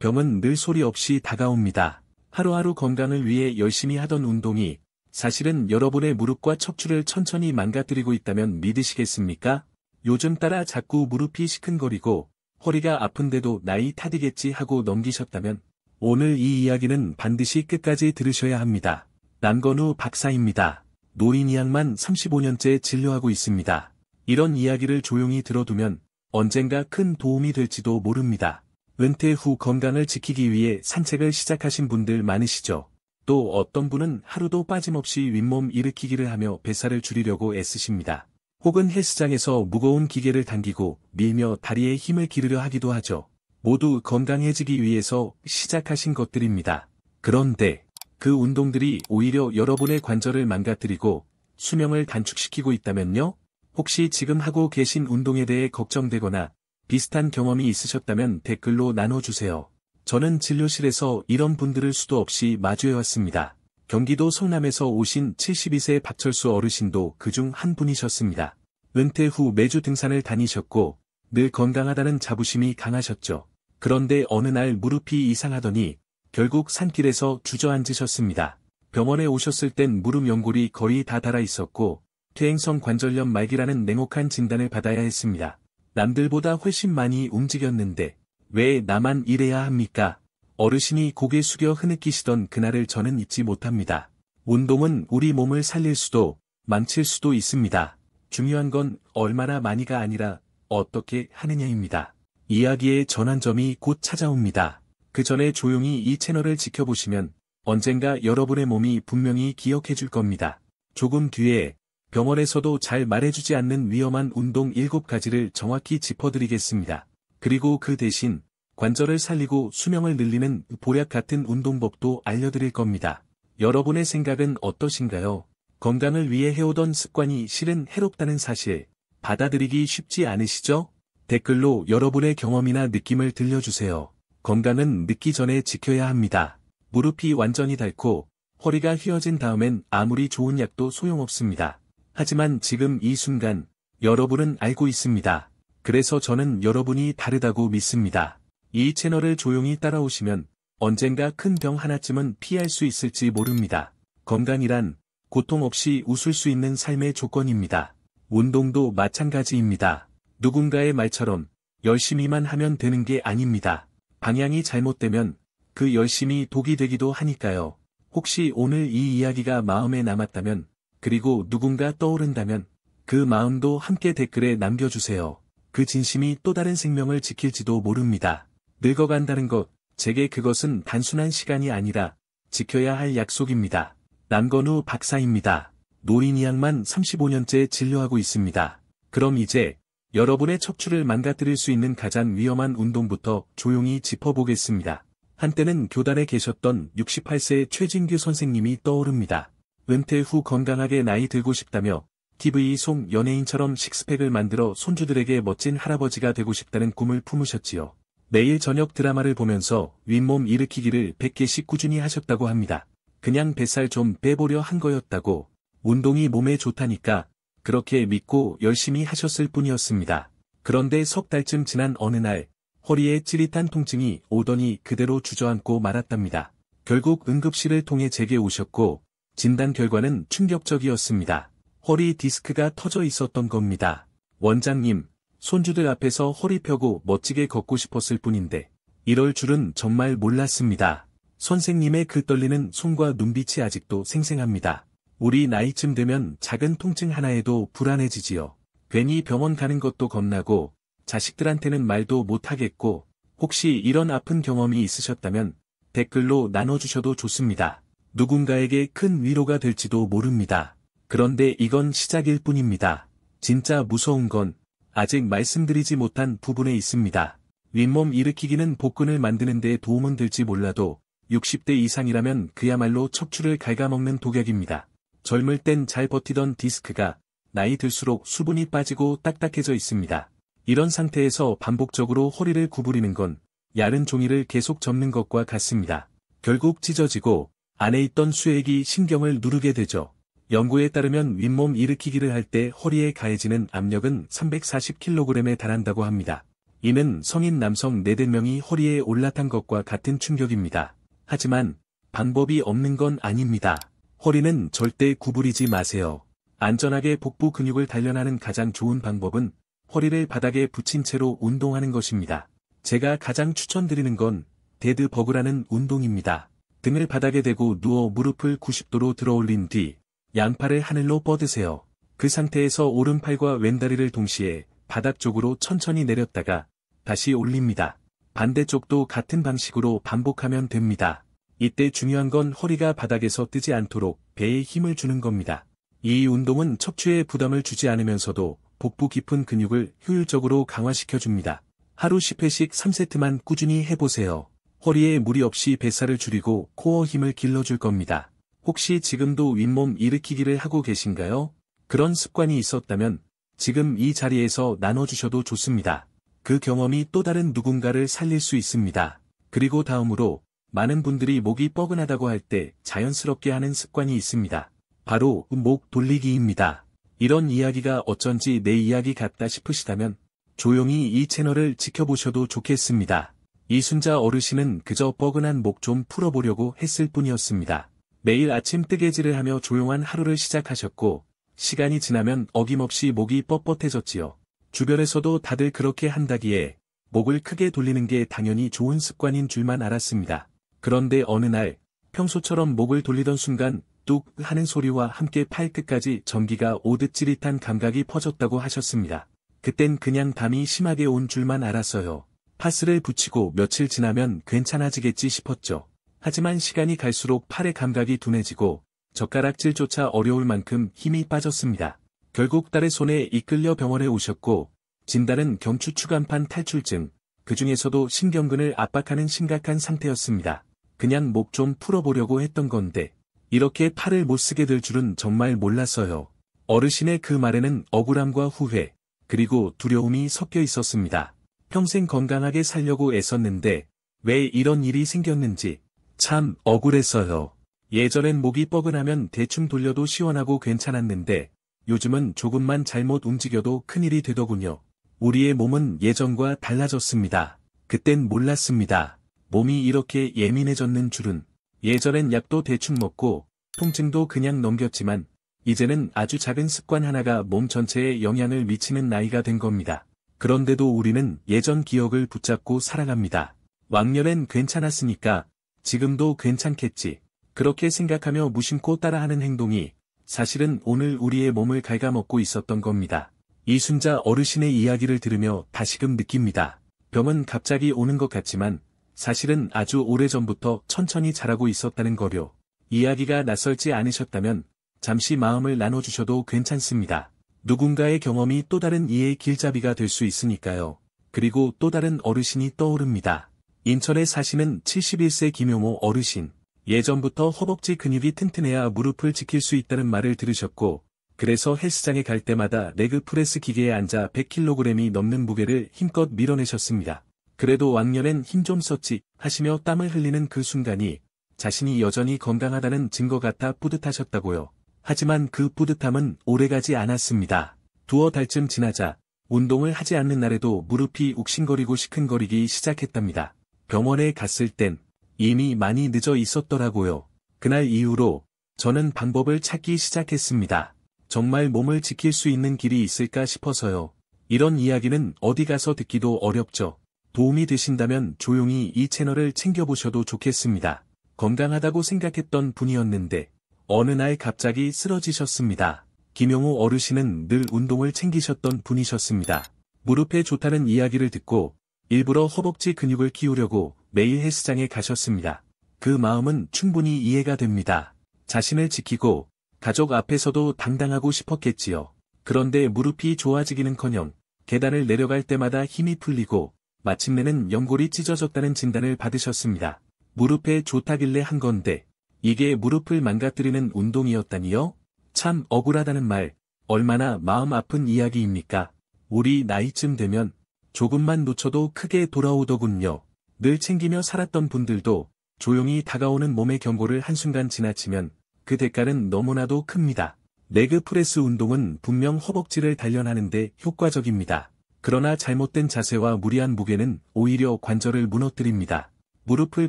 병은 늘 소리 없이 다가옵니다. 하루하루 건강을 위해 열심히 하던 운동이 사실은 여러분의 무릎과 척추를 천천히 망가뜨리고 있다면 믿으시겠습니까? 요즘 따라 자꾸 무릎이 시큰거리고 허리가 아픈데도 나이 탓이겠지 하고 넘기셨다면 오늘 이 이야기는 반드시 끝까지 들으셔야 합니다. 남건우 박사입니다. 노인의학만 35년째 진료하고 있습니다. 이런 이야기를 조용히 들어두면 언젠가 큰 도움이 될지도 모릅니다. 은퇴 후 건강을 지키기 위해 산책을 시작하신 분들 많으시죠? 또 어떤 분은 하루도 빠짐없이 윗몸 일으키기를 하며 뱃살을 줄이려고 애쓰십니다. 혹은 헬스장에서 무거운 기계를 당기고 밀며 다리에 힘을 기르려 하기도 하죠. 모두 건강해지기 위해서 시작하신 것들입니다. 그런데 그 운동들이 오히려 여러분의 관절을 망가뜨리고 수명을 단축시키고 있다면요? 혹시 지금 하고 계신 운동에 대해 걱정되거나 비슷한 경험이 있으셨다면 댓글로 나눠주세요. 저는 진료실에서 이런 분들을 수도 없이 마주해왔습니다. 경기도 성남에서 오신 72세 박철수 어르신도 그중 한 분이셨습니다. 은퇴 후 매주 등산을 다니셨고 늘 건강하다는 자부심이 강하셨죠. 그런데 어느 날 무릎이 이상하더니 결국 산길에서 주저앉으셨습니다. 병원에 오셨을 땐 무릎 연골이 거의 다 닳아 있었고 퇴행성 관절염 말기라는 냉혹한 진단을 받아야 했습니다. 남들보다 훨씬 많이 움직였는데 왜 나만 이래야 합니까? 어르신이 고개 숙여 흐느끼시던 그날을 저는 잊지 못합니다. 운동은 우리 몸을 살릴 수도 망칠 수도 있습니다. 중요한 건 얼마나 많이가 아니라 어떻게 하느냐입니다. 이야기의 전환점이 곧 찾아옵니다. 그 전에 조용히 이 채널을 지켜보시면 언젠가 여러분의 몸이 분명히 기억해줄 겁니다. 조금 뒤에 병원에서도 잘 말해주지 않는 위험한 운동 7가지를 정확히 짚어드리겠습니다. 그리고 그 대신 관절을 살리고 수명을 늘리는 보약 같은 운동법도 알려드릴 겁니다. 여러분의 생각은 어떠신가요? 건강을 위해 해오던 습관이 실은 해롭다는 사실 받아들이기 쉽지 않으시죠? 댓글로 여러분의 경험이나 느낌을 들려주세요. 건강은 늦기 전에 지켜야 합니다. 무릎이 완전히 닳고 허리가 휘어진 다음엔 아무리 좋은 약도 소용없습니다. 하지만 지금 이 순간 여러분은 알고 있습니다. 그래서 저는 여러분이 다르다고 믿습니다. 이 채널을 조용히 따라오시면 언젠가 큰 병 하나쯤은 피할 수 있을지 모릅니다. 건강이란 고통 없이 웃을 수 있는 삶의 조건입니다. 운동도 마찬가지입니다. 누군가의 말처럼 열심히만 하면 되는 게 아닙니다. 방향이 잘못되면 그 열심히 독이 되기도 하니까요. 혹시 오늘 이 이야기가 마음에 남았다면 그리고 누군가 떠오른다면 그 마음도 함께 댓글에 남겨주세요. 그 진심이 또 다른 생명을 지킬지도 모릅니다. 늙어간다는 것, 제게 그것은 단순한 시간이 아니라 지켜야 할 약속입니다. 남건우 박사입니다. 노인의학만 35년째 진료하고 있습니다. 그럼 이제 여러분의 척추를 망가뜨릴 수 있는 가장 위험한 운동부터 조용히 짚어보겠습니다. 한때는 교단에 계셨던 68세 최진규 선생님이 떠오릅니다. 은퇴 후 건강하게 나이 들고 싶다며 TV 송 연예인처럼 식스팩을 만들어 손주들에게 멋진 할아버지가 되고 싶다는 꿈을 품으셨지요. 매일 저녁 드라마를 보면서 윗몸 일으키기를 100개씩 꾸준히 하셨다고 합니다. 그냥 뱃살 좀 빼보려 한 거였다고, 운동이 몸에 좋다니까 그렇게 믿고 열심히 하셨을 뿐이었습니다. 그런데 석 달쯤 지난 어느 날 허리에 찌릿한 통증이 오더니 그대로 주저앉고 말았답니다. 결국 응급실을 통해 제게 오셨고 진단 결과는 충격적이었습니다. 허리 디스크가 터져 있었던 겁니다. 원장님, 손주들 앞에서 허리 펴고 멋지게 걷고 싶었을 뿐인데 이럴 줄은 정말 몰랐습니다. 선생님의 그 떨리는 손과 눈빛이 아직도 생생합니다. 우리 나이쯤 되면 작은 통증 하나에도 불안해지지요. 괜히 병원 가는 것도 겁나고 자식들한테는 말도 못하겠고 혹시 이런 아픈 경험이 있으셨다면 댓글로 나눠주셔도 좋습니다. 누군가에게 큰 위로가 될지도 모릅니다. 그런데 이건 시작일 뿐입니다. 진짜 무서운 건 아직 말씀드리지 못한 부분에 있습니다. 윗몸 일으키기는 복근을 만드는 데 도움은 될지 몰라도 60대 이상이라면 그야말로 척추를 갉아먹는 독약입니다. 젊을 땐 잘 버티던 디스크가 나이 들수록 수분이 빠지고 딱딱해져 있습니다. 이런 상태에서 반복적으로 허리를 구부리는 건 야른 종이를 계속 접는 것과 같습니다. 결국 찢어지고 안에 있던 수액이 신경을 누르게 되죠. 연구에 따르면 윗몸 일으키기를 할 때 허리에 가해지는 압력은 340kg에 달한다고 합니다. 이는 성인 남성 4~5명이 허리에 올라탄 것과 같은 충격입니다. 하지만 방법이 없는 건 아닙니다. 허리는 절대 구부리지 마세요. 안전하게 복부 근육을 단련하는 가장 좋은 방법은 허리를 바닥에 붙인 채로 운동하는 것입니다. 제가 가장 추천드리는 건 데드버그라는 운동입니다. 등을 바닥에 대고 누워 무릎을 90도로 들어 올린 뒤 양팔을 하늘로 뻗으세요. 그 상태에서 오른팔과 왼다리를 동시에 바닥 쪽으로 천천히 내렸다가 다시 올립니다. 반대쪽도 같은 방식으로 반복하면 됩니다. 이때 중요한 건 허리가 바닥에서 뜨지 않도록 배에 힘을 주는 겁니다. 이 운동은 척추에 부담을 주지 않으면서도 복부 깊은 근육을 효율적으로 강화시켜줍니다. 하루 10회씩 3세트만 꾸준히 해보세요. 허리에 무리 없이 뱃살을 줄이고 코어 힘을 길러줄 겁니다. 혹시 지금도 윗몸 일으키기를 하고 계신가요? 그런 습관이 있었다면 지금 이 자리에서 나눠주셔도 좋습니다. 그 경험이 또 다른 누군가를 살릴 수 있습니다. 그리고 다음으로 많은 분들이 목이 뻐근하다고 할 때 자연스럽게 하는 습관이 있습니다. 바로 목 돌리기입니다. 이런 이야기가 어쩐지 내 이야기 같다 싶으시다면 조용히 이 채널을 지켜보셔도 좋겠습니다. 이순자 어르신은 그저 뻐근한 목 좀 풀어보려고 했을 뿐이었습니다. 매일 아침 뜨개질을 하며 조용한 하루를 시작하셨고 시간이 지나면 어김없이 목이 뻣뻣해졌지요. 주변에서도 다들 그렇게 한다기에 목을 크게 돌리는 게 당연히 좋은 습관인 줄만 알았습니다. 그런데 어느 날 평소처럼 목을 돌리던 순간 뚝 하는 소리와 함께 팔끝까지 전기가 오듯 찌릿한 감각이 퍼졌다고 하셨습니다. 그땐 그냥 담이 심하게 온 줄만 알았어요. 파스를 붙이고 며칠 지나면 괜찮아지겠지 싶었죠. 하지만 시간이 갈수록 팔의 감각이 둔해지고 젓가락질조차 어려울 만큼 힘이 빠졌습니다. 결국 딸의 손에 이끌려 병원에 오셨고 진단은 경추추간판 탈출증, 그중에서도 신경근을 압박하는 심각한 상태였습니다. 그냥 목 좀 풀어보려고 했던 건데 이렇게 팔을 못 쓰게 될 줄은 정말 몰랐어요. 어르신의 그 말에는 억울함과 후회, 그리고 두려움이 섞여 있었습니다. 평생 건강하게 살려고 애썼는데 왜 이런 일이 생겼는지 참 억울했어요. 예전엔 목이 뻐근하면 대충 돌려도 시원하고 괜찮았는데 요즘은 조금만 잘못 움직여도 큰일이 되더군요. 우리의 몸은 예전과 달라졌습니다. 그땐 몰랐습니다. 몸이 이렇게 예민해졌는 줄은. 예전엔 약도 대충 먹고 통증도 그냥 넘겼지만 이제는 아주 작은 습관 하나가 몸 전체에 영향을 미치는 나이가 된 겁니다. 그런데도 우리는 예전 기억을 붙잡고 살아갑니다. 왕년엔 괜찮았으니까 지금도 괜찮겠지. 그렇게 생각하며 무심코 따라하는 행동이 사실은 오늘 우리의 몸을 갉아먹고 있었던 겁니다. 이순자 어르신의 이야기를 들으며 다시금 느낍니다. 병은 갑자기 오는 것 같지만 사실은 아주 오래전부터 천천히 자라고 있었다는 거요. 이야기가 낯설지 않으셨다면 잠시 마음을 나눠주셔도 괜찮습니다. 누군가의 경험이 또 다른 이의 길잡이가 될 수 있으니까요. 그리고 또 다른 어르신이 떠오릅니다. 인천에 사시는 71세 김용호 어르신. 예전부터 허벅지 근육이 튼튼해야 무릎을 지킬 수 있다는 말을 들으셨고 그래서 헬스장에 갈 때마다 레그프레스 기계에 앉아 100kg이 넘는 무게를 힘껏 밀어내셨습니다. 그래도 왕년엔 힘 좀 썼지 하시며 땀을 흘리는 그 순간이 자신이 여전히 건강하다는 증거 같아 뿌듯하셨다고요. 하지만 그 뿌듯함은 오래가지 않았습니다. 두어 달쯤 지나자 운동을 하지 않는 날에도 무릎이 욱신거리고 시큰거리기 시작했답니다. 병원에 갔을 땐 이미 많이 늦어 있었더라고요. 그날 이후로 저는 방법을 찾기 시작했습니다. 정말 몸을 지킬 수 있는 길이 있을까 싶어서요. 이런 이야기는 어디 가서 듣기도 어렵죠. 도움이 되신다면 조용히 이 채널을 챙겨보셔도 좋겠습니다. 건강하다고 생각했던 분이었는데 어느 날 갑자기 쓰러지셨습니다. 김용호 어르신은 늘 운동을 챙기셨던 분이셨습니다. 무릎에 좋다는 이야기를 듣고 일부러 허벅지 근육을 키우려고 매일 헬스장에 가셨습니다. 그 마음은 충분히 이해가 됩니다. 자신을 지키고 가족 앞에서도 당당하고 싶었겠지요. 그런데 무릎이 좋아지기는커녕 계단을 내려갈 때마다 힘이 풀리고 마침내는 연골이 찢어졌다는 진단을 받으셨습니다. 무릎에 좋다길래 한 건데 이게 무릎을 망가뜨리는 운동이었다니요? 참 억울하다는 말, 얼마나 마음 아픈 이야기입니까? 우리 나이쯤 되면 조금만 놓쳐도 크게 돌아오더군요. 늘 챙기며 살았던 분들도 조용히 다가오는 몸의 경고를 한순간 지나치면 그 대가는 너무나도 큽니다. 레그 프레스 운동은 분명 허벅지를 단련하는데 효과적입니다. 그러나 잘못된 자세와 무리한 무게는 오히려 관절을 무너뜨립니다. 무릎을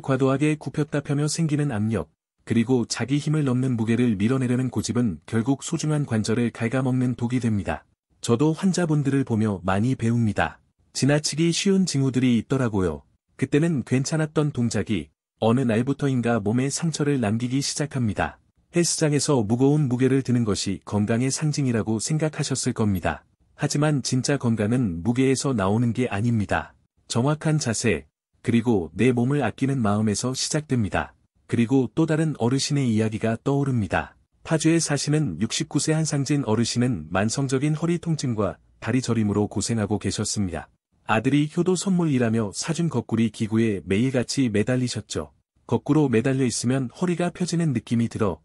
과도하게 굽혔다 펴며 생기는 압력, 그리고 자기 힘을 넘는 무게를 밀어내려는 고집은 결국 소중한 관절을 갉아먹는 독이 됩니다. 저도 환자분들을 보며 많이 배웁니다. 지나치기 쉬운 징후들이 있더라고요. 그때는 괜찮았던 동작이 어느 날부터인가 몸에 상처를 남기기 시작합니다. 헬스장에서 무거운 무게를 드는 것이 건강의 상징이라고 생각하셨을 겁니다. 하지만 진짜 건강은 무게에서 나오는 게 아닙니다. 정확한 자세, 그리고 내 몸을 아끼는 마음에서 시작됩니다. 그리고 또 다른 어르신의 이야기가 떠오릅니다. 파주에 사시는 69세 한상진 어르신은 만성적인 허리 통증과 다리 저림으로 고생하고 계셨습니다. 아들이 효도 선물이라며 사준 거꾸리 기구에 매일같이 매달리셨죠. 거꾸로 매달려 있으면 허리가 펴지는 느낌이 들어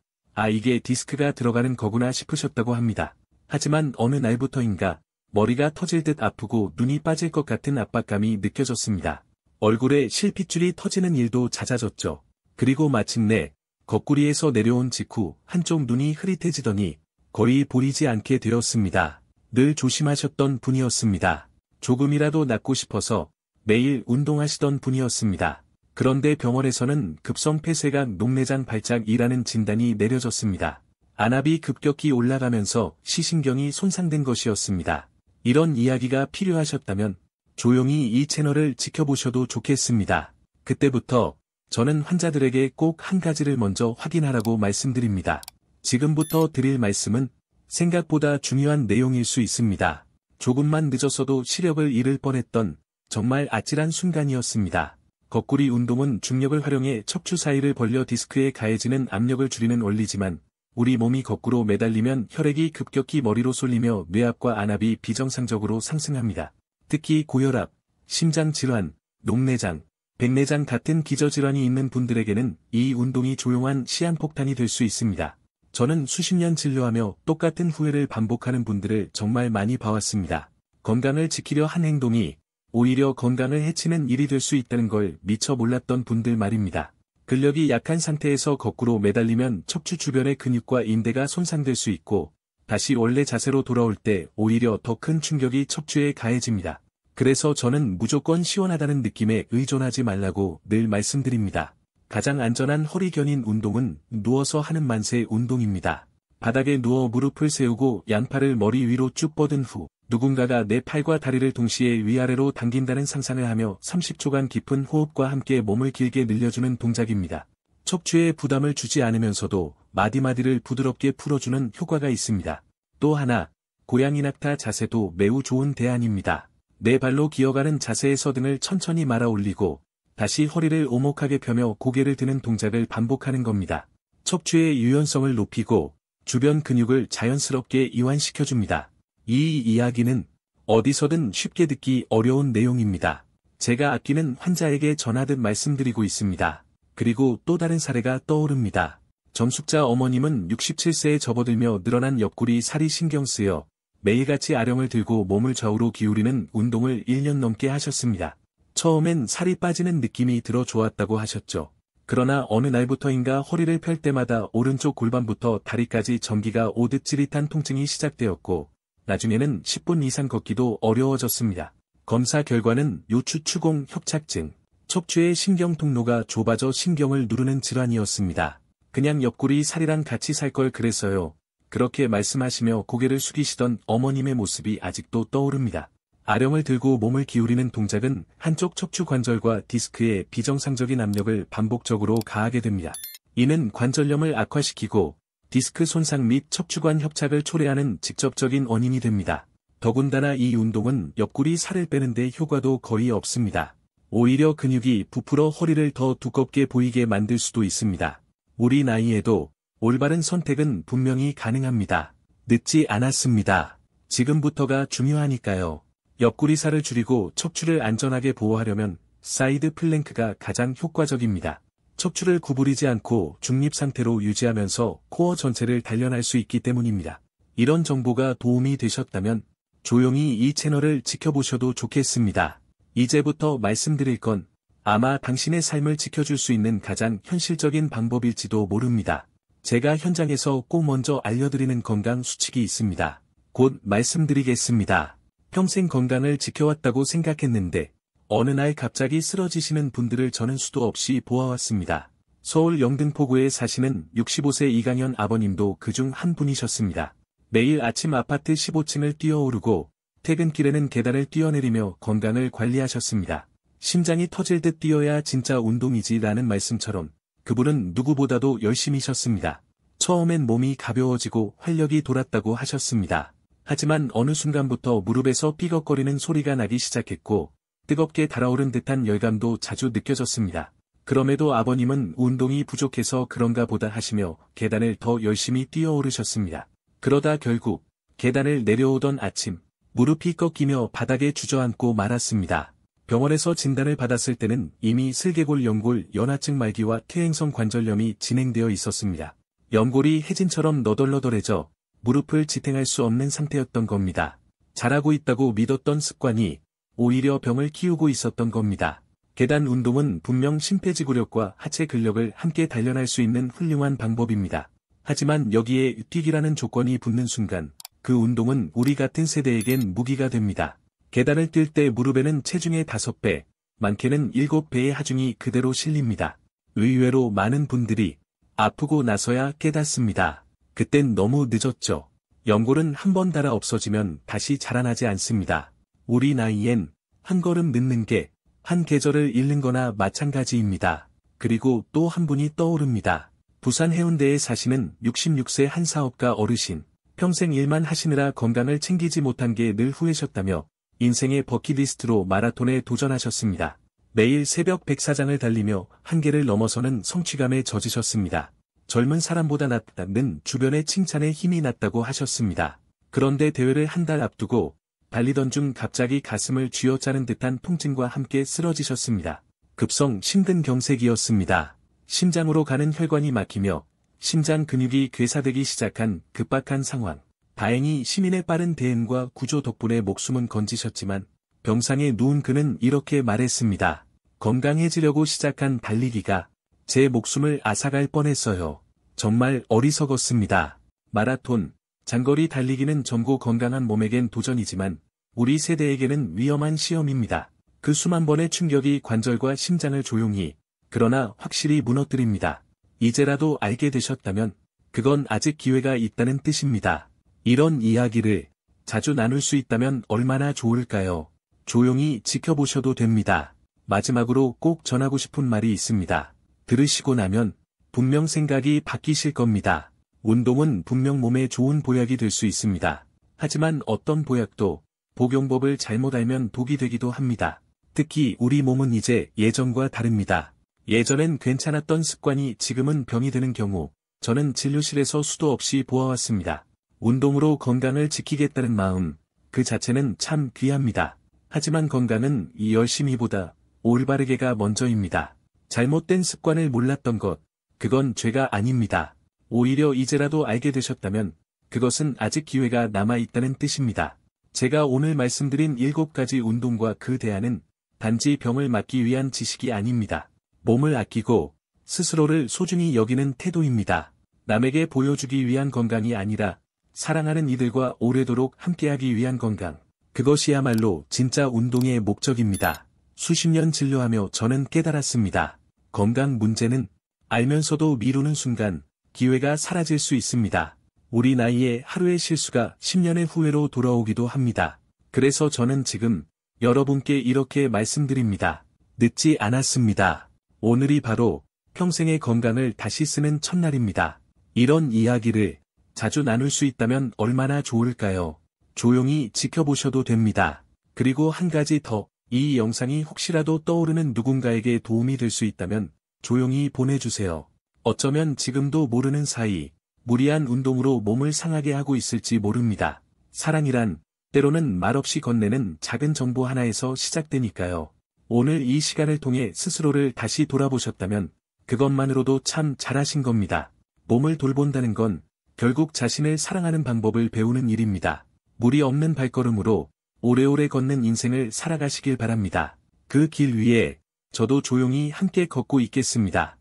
이게 디스크가 들어가는 거구나 싶으셨다고 합니다. 하지만 어느 날부터인가 머리가 터질 듯 아프고 눈이 빠질 것 같은 압박감이 느껴졌습니다. 얼굴에 실핏줄이 터지는 일도 잦아졌죠. 그리고 마침내 거꾸리에서 내려온 직후 한쪽 눈이 흐릿해지더니 거의 보이지 않게 되었습니다. 늘 조심하셨던 분이었습니다. 조금이라도 낫고 싶어서 매일 운동하시던 분이었습니다. 그런데 병원에서는 급성 폐쇄각 녹내장 발작이라는 진단이 내려졌습니다. 안압이 급격히 올라가면서 시신경이 손상된 것이었습니다. 이런 이야기가 필요하셨다면 조용히 이 채널을 지켜보셔도 좋겠습니다. 그때부터 저는 환자들에게 꼭 한 가지를 먼저 확인하라고 말씀드립니다. 지금부터 드릴 말씀은 생각보다 중요한 내용일 수 있습니다. 조금만 늦었어도 시력을 잃을 뻔했던 정말 아찔한 순간이었습니다. 거꾸리 운동은 중력을 활용해 척추 사이를 벌려 디스크에 가해지는 압력을 줄이는 원리지만 우리 몸이 거꾸로 매달리면 혈액이 급격히 머리로 쏠리며 뇌압과 안압이 비정상적으로 상승합니다. 특히 고혈압, 심장질환, 녹내장, 백내장 같은 기저질환이 있는 분들에게는 이 운동이 조용한 시한폭탄이 될 수 있습니다. 저는 수십 년 진료하며 똑같은 후회를 반복하는 분들을 정말 많이 봐왔습니다. 건강을 지키려 한 행동이 오히려 건강을 해치는 일이 될 수 있다는 걸 미처 몰랐던 분들 말입니다. 근력이 약한 상태에서 거꾸로 매달리면 척추 주변의 근육과 인대가 손상될 수 있고 다시 원래 자세로 돌아올 때 오히려 더 큰 충격이 척추에 가해집니다. 그래서 저는 무조건 시원하다는 느낌에 의존하지 말라고 늘 말씀드립니다. 가장 안전한 허리 견인 운동은 누워서 하는 만세 운동입니다. 바닥에 누워 무릎을 세우고 양팔을 머리 위로 쭉 뻗은 후 누군가가 내 팔과 다리를 동시에 위아래로 당긴다는 상상을 하며 30초간 깊은 호흡과 함께 몸을 길게 늘려주는 동작입니다. 척추에 부담을 주지 않으면서도 마디마디를 부드럽게 풀어주는 효과가 있습니다. 또 하나, 고양이 낙타 자세도 매우 좋은 대안입니다. 네 발로 기어가는 자세에서 등을 천천히 말아 올리고 다시 허리를 오목하게 펴며 고개를 드는 동작을 반복하는 겁니다. 척추의 유연성을 높이고 주변 근육을 자연스럽게 이완시켜줍니다. 이 이야기는 어디서든 쉽게 듣기 어려운 내용입니다. 제가 아끼는 환자에게 전하듯 말씀드리고 있습니다. 그리고 또 다른 사례가 떠오릅니다. 정숙자 어머님은 67세에 접어들며 늘어난 옆구리 살이 신경 쓰여 매일같이 아령을 들고 몸을 좌우로 기울이는 운동을 1년 넘게 하셨습니다. 처음엔 살이 빠지는 느낌이 들어 좋았다고 하셨죠. 그러나 어느 날부터인가 허리를 펼 때마다 오른쪽 골반부터 다리까지 전기가 오듯 찌릿한 통증이 시작되었고 나중에는 10분 이상 걷기도 어려워졌습니다. 검사 결과는 요추추공 협착증, 척추의 신경 통로가 좁아져 신경을 누르는 질환이었습니다. 그냥 옆구리 살이랑 같이 살 걸 그랬어요. 그렇게 말씀하시며 고개를 숙이시던 어머님의 모습이 아직도 떠오릅니다. 아령을 들고 몸을 기울이는 동작은 한쪽 척추 관절과 디스크에 비정상적인 압력을 반복적으로 가하게 됩니다. 이는 관절염을 악화시키고 디스크 손상 및 척추관 협착을 초래하는 직접적인 원인이 됩니다. 더군다나 이 운동은 옆구리 살을 빼는데 효과도 거의 없습니다. 오히려 근육이 부풀어 허리를 더 두껍게 보이게 만들 수도 있습니다. 우리 나이에도 올바른 선택은 분명히 가능합니다. 늦지 않았습니다. 지금부터가 중요하니까요. 옆구리 살을 줄이고 척추를 안전하게 보호하려면 사이드 플랭크가 가장 효과적입니다. 척추를 구부리지 않고 중립 상태로 유지하면서 코어 전체를 단련할 수 있기 때문입니다. 이런 정보가 도움이 되셨다면 조용히 이 채널을 지켜보셔도 좋겠습니다. 이제부터 말씀드릴 건 아마 당신의 삶을 지켜줄 수 있는 가장 현실적인 방법일지도 모릅니다. 제가 현장에서 꼭 먼저 알려드리는 건강 수칙이 있습니다. 곧 말씀드리겠습니다. 평생 건강을 지켜왔다고 생각했는데 어느 날 갑자기 쓰러지시는 분들을 저는 수도 없이 보아왔습니다. 서울 영등포구에 사시는 65세 이강현 아버님도 그중 한 분이셨습니다. 매일 아침 아파트 15층을 뛰어오르고 퇴근길에는 계단을 뛰어내리며 건강을 관리하셨습니다. 심장이 터질 듯 뛰어야 진짜 운동이지라는 말씀처럼 그분은 누구보다도 열심히셨습니다. 처음엔 몸이 가벼워지고 활력이 돌았다고 하셨습니다. 하지만 어느 순간부터 무릎에서 삐걱거리는 소리가 나기 시작했고 뜨겁게 달아오른 듯한 열감도 자주 느껴졌습니다. 그럼에도 아버님은 운동이 부족해서 그런가 보다 하시며 계단을 더 열심히 뛰어오르셨습니다. 그러다 결국 계단을 내려오던 아침 무릎이 꺾이며 바닥에 주저앉고 말았습니다. 병원에서 진단을 받았을 때는 이미 슬개골 연골 연화증 말기와 퇴행성 관절염이 진행되어 있었습니다. 연골이 해진처럼 너덜너덜해져 무릎을 지탱할 수 없는 상태였던 겁니다. 잘하고 있다고 믿었던 습관이 오히려 병을 키우고 있었던 겁니다. 계단 운동은 분명 심폐지구력과 하체 근력을 함께 단련할 수 있는 훌륭한 방법입니다. 하지만 여기에 뛰기라는 조건이 붙는 순간 그 운동은 우리 같은 세대에겐 무기가 됩니다. 계단을 뛸 때 무릎에는 체중의 5배, 많게는 7배의 하중이 그대로 실립니다. 의외로 많은 분들이 아프고 나서야 깨닫습니다. 그땐 너무 늦었죠. 연골은 한번 닳아 없어지면 다시 자라나지 않습니다. 우리 나이엔 한 걸음 늦는 게 한 계절을 잃는 거나 마찬가지입니다. 그리고 또 한 분이 떠오릅니다. 부산 해운대에 사시는 66세 한 사업가 어르신. 평생 일만 하시느라 건강을 챙기지 못한 게 늘 후회셨다며 인생의 버킷리스트로 마라톤에 도전하셨습니다. 매일 새벽 104장을 달리며 한계를 넘어서는 성취감에 젖으셨습니다. 젊은 사람보다 낫다는 주변의 칭찬에 힘이 났다고 하셨습니다. 그런데 대회를 한 달 앞두고 달리던 중 갑자기 가슴을 쥐어짜는 듯한 통증과 함께 쓰러지셨습니다. 급성 심근경색이었습니다. 심장으로 가는 혈관이 막히며 심장 근육이 괴사되기 시작한 급박한 상황. 다행히 시민의 빠른 대응과 구조 덕분에 목숨은 건지셨지만 병상에 누운 그는 이렇게 말했습니다. 건강해지려고 시작한 달리기가 제 목숨을 앗아갈 뻔했어요. 정말 어리석었습니다. 마라톤, 장거리 달리기는 젊고 건강한 몸에겐 도전이지만 우리 세대에게는 위험한 시험입니다. 그 수만 번의 충격이 관절과 심장을 조용히, 그러나 확실히 무너뜨립니다. 이제라도 알게 되셨다면 그건 아직 기회가 있다는 뜻입니다. 이런 이야기를 자주 나눌 수 있다면 얼마나 좋을까요? 조용히 지켜보셔도 됩니다. 마지막으로 꼭 전하고 싶은 말이 있습니다. 들으시고 나면 분명 생각이 바뀌실 겁니다. 운동은 분명 몸에 좋은 보약이 될 수 있습니다. 하지만 어떤 보약도 복용법을 잘못 알면 독이 되기도 합니다. 특히 우리 몸은 이제 예전과 다릅니다. 예전엔 괜찮았던 습관이 지금은 병이 되는 경우 저는 진료실에서 수도 없이 보아왔습니다. 운동으로 건강을 지키겠다는 마음, 그 자체는 참 귀합니다. 하지만 건강은 이 열심히보다 올바르게가 먼저입니다. 잘못된 습관을 몰랐던 것, 그건 죄가 아닙니다. 오히려 이제라도 알게 되셨다면 그것은 아직 기회가 남아있다는 뜻입니다. 제가 오늘 말씀드린 7가지 운동과 그 대안은 단지 병을 막기 위한 지식이 아닙니다. 몸을 아끼고 스스로를 소중히 여기는 태도입니다. 남에게 보여주기 위한 건강이 아니라 사랑하는 이들과 오래도록 함께하기 위한 건강. 그것이야말로 진짜 운동의 목적입니다. 수십 년 진료하며 저는 깨달았습니다. 건강 문제는 알면서도 미루는 순간 기회가 사라질 수 있습니다. 우리 나이에 하루의 실수가 10년의 후회로 돌아오기도 합니다. 그래서 저는 지금 여러분께 이렇게 말씀드립니다. 늦지 않았습니다. 오늘이 바로 평생의 건강을 다시 쓰는 첫날입니다. 이런 이야기를 자주 나눌 수 있다면 얼마나 좋을까요? 조용히 지켜보셔도 됩니다. 그리고 한 가지 더, 이 영상이 혹시라도 떠오르는 누군가에게 도움이 될 수 있다면 조용히 보내주세요. 어쩌면 지금도 모르는 사이 무리한 운동으로 몸을 상하게 하고 있을지 모릅니다. 사랑이란 때로는 말없이 건네는 작은 정보 하나에서 시작되니까요. 오늘 이 시간을 통해 스스로를 다시 돌아보셨다면 그것만으로도 참 잘하신 겁니다. 몸을 돌본다는 건 결국 자신을 사랑하는 방법을 배우는 일입니다. 무리 없는 발걸음으로 오래오래 걷는 인생을 살아가시길 바랍니다. 그 길 위에 저도 조용히 함께 걷고 있겠습니다.